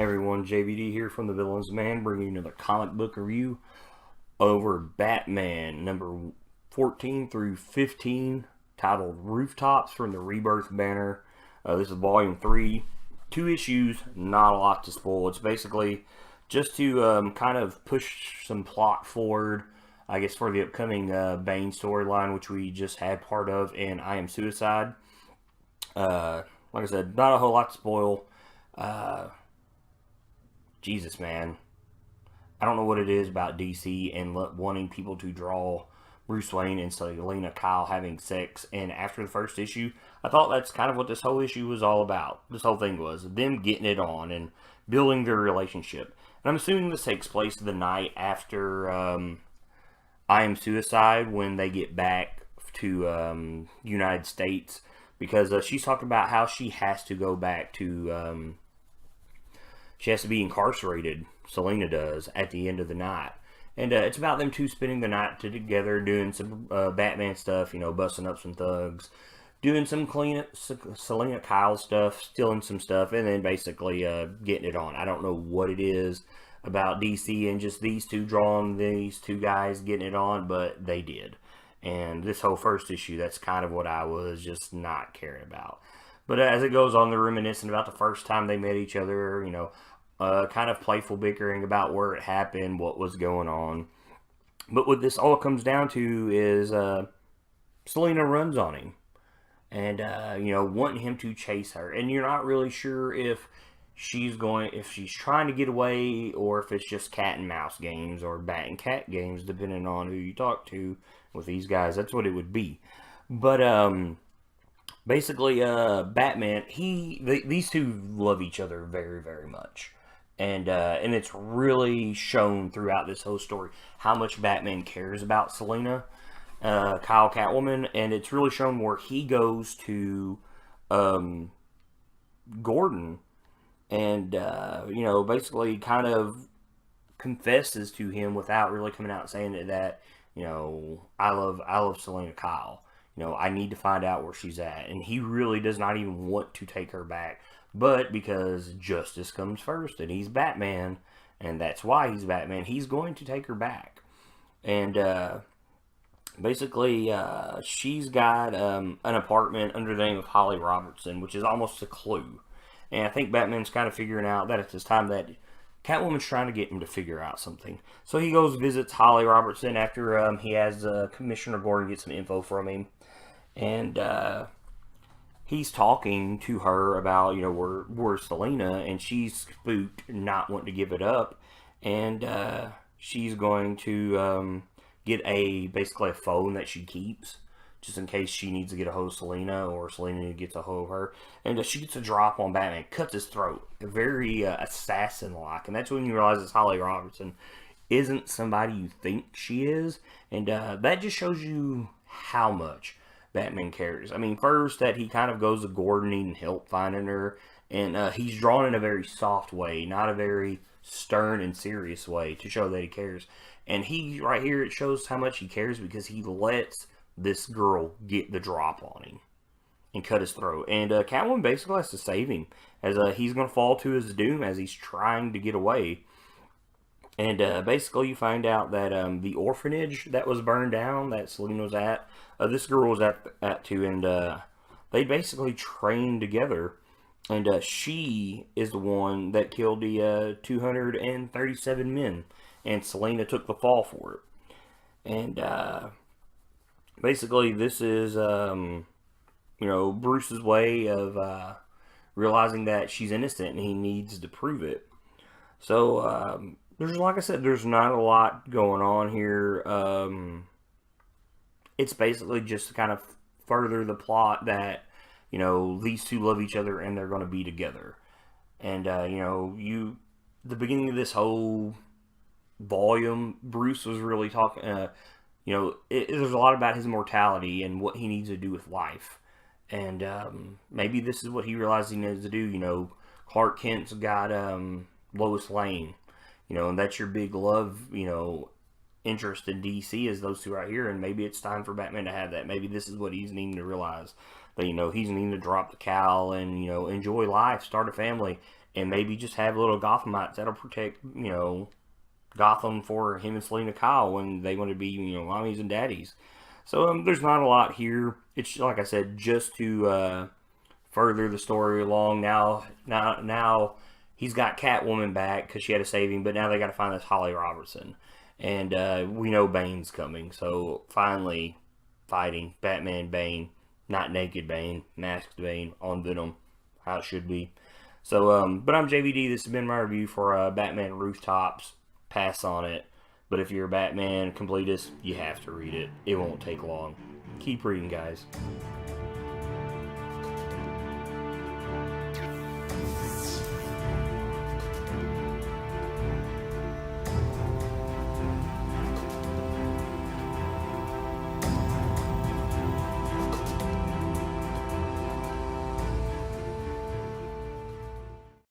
Everyone, JVD here from the Villains Man, bringing you another comic book review over Batman number 14 through 15, titled Rooftops from the Rebirth Banner. This is volume 3, 2 issues, not a lot to spoil. It's basically just to kind of push some plot forward, I guess, for the upcoming Bane storyline, which we just had part of in I Am Suicide. Like I said, not a whole lot to spoil. Jesus, man. I don't know what it is about DC and wanting people to draw Bruce Wayne and Selina Kyle having sex. And after the first issue, I thought that's kind of what this whole issue was all about. This whole thing was them getting it on and building their relationship. And I'm assuming this takes place the night after I Am Suicide, when they get back to United States. Because she's talking about how she has to go back to... she has to be incarcerated, Selina does, at the end of the night. And it's about them two spending the night together, doing some Batman stuff, you know, busting up some thugs, doing some Selina Kyle stuff, stealing some stuff, and then basically getting it on. I don't know what it is about DC and just these two drawing these two guys getting it on, but they did. And this whole first issue, that's kind of what I was just not caring about. But as it goes on, they're reminiscing about the first time they met each other, you know, kind of playful bickering about where it happened, what was going on. But what this all comes down to is Selina runs on him. And, you know, wanting him to chase her. And you're not really sure if she's trying to get away, or if it's just cat and mouse games or bat and cat games, depending on who you talk to with these guys. That's what it would be. But, basically, Batman, these two love each other very, very much. And it's really shown throughout this whole story how much Batman cares about Selina Kyle Catwoman. And it's really shown where he goes to Gordon and, you know, basically kind of confesses to him without really coming out and saying that, you know, I love Selina Kyle. You know, I need to find out where she's at. And he really does not even want to take her back. But because justice comes first, and he's Batman, and that's why he's Batman, he's going to take her back. And basically, she's got an apartment under the name of Holly Robertson, which is almost a clue. And I think Batman's kind of figuring out that it's this time that Catwoman's trying to get him to figure out something. So he goes visits Holly Robertson after he has Commissioner Gordon get some info from him. And he's talking to her about, you know, where's Selina, and she's spooked, not wanting to give it up. And she's going to get basically a phone that she keeps, just in case she needs to get a hold of Selina, or Selina gets a hold of her. And she gets a drop on Batman, cuts his throat. Very assassin-like. And that's when you realize this Holly Robertson isn't somebody you think she is. And that just shows you how much Batman cares. I mean, first, that he kind of goes to Gordon needing help finding her. And he's drawn in a very soft way, not a very stern and serious way, to show that he cares. And he, right here, it shows how much he cares, because he lets this girl get the drop on him and cut his throat. And Catwoman basically has to save him, as he's going to fall to his doom as he's trying to get away. And basically you find out that the orphanage that was burned down, that Selina was at, this girl was at too, and they basically trained together. And she is the one that killed the 237 men, and Selina took the fall for it. And basically, this is, you know, Bruce's way of realizing that she's innocent, and he needs to prove it. So, like I said, there's not a lot going on here. It's basically just to kind of further the plot that, you know, these two love each other and they're going to be together. And, you know, the beginning of this whole volume, Bruce was really talking, you know, there's a lot about his mortality and what he needs to do with life. And maybe this is what he realized he needs to do. You know, Clark Kent's got Lois Lane, you know, and that's your big love, you know, interest in DC, is those two right here. And maybe it's time for Batman to have that. Maybe this is what he's needing to realize, that, you know, he's needing to drop the cowl and, you know, enjoy life, start a family, and maybe just have little Gothamites that'll protect, Gotham for him and Selina Kyle when they want to be, mommies and daddies. So there's not a lot here. It's like I said, just to further the story along. Now he's got Catwoman back because she had to save him, but now they got to find this Holly Robertson, and we know Bane's coming. So finally, fighting Batman, Bane, not naked Bane, masked Bane on Venom, how it should be. So, but I'm JVD. This has been my review for Batman Rooftops. Pass on it. But if you're a Batman completist, you have to read it. It won't take long. Keep reading, guys.